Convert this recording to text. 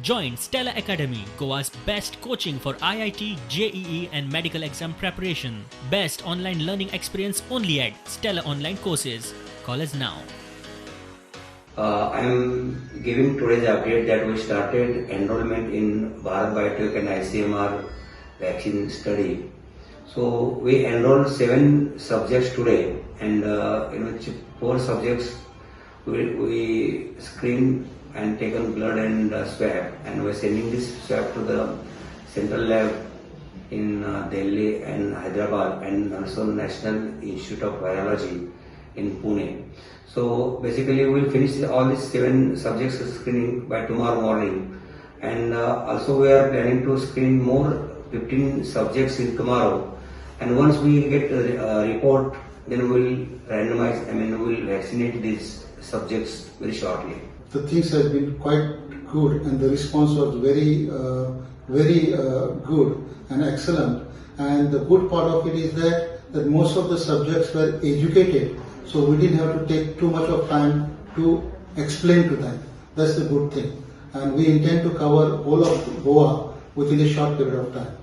Join Stella Academy, Goa's best coaching for IIT, JEE and medical exam preparation. Best online learning experience only at Stella Online Courses. Call us now. I am giving today's update that we started enrollment in Bharat Biotech and ICMR vaccine study. So we enrolled 7 subjects today, and in which 4 subjects we screened and taken blood and swab, and we're sending this swab to the central lab in Delhi and Hyderabad, and also National Institute of Virology in Pune. So basically we'll finish all these 7 subjects screening by tomorrow morning, and also we are planning to screen more 15 subjects in tomorrow, and once we get a report, then we'll randomize, we'll vaccinate these subjects very shortly. The things has been quite good, and the response was very good and excellent. And the good part of it is that most of the subjects were educated, so we didn't have to take too much of time to explain to them. That's the good thing. And we intend to cover whole of Goa within a short period of time.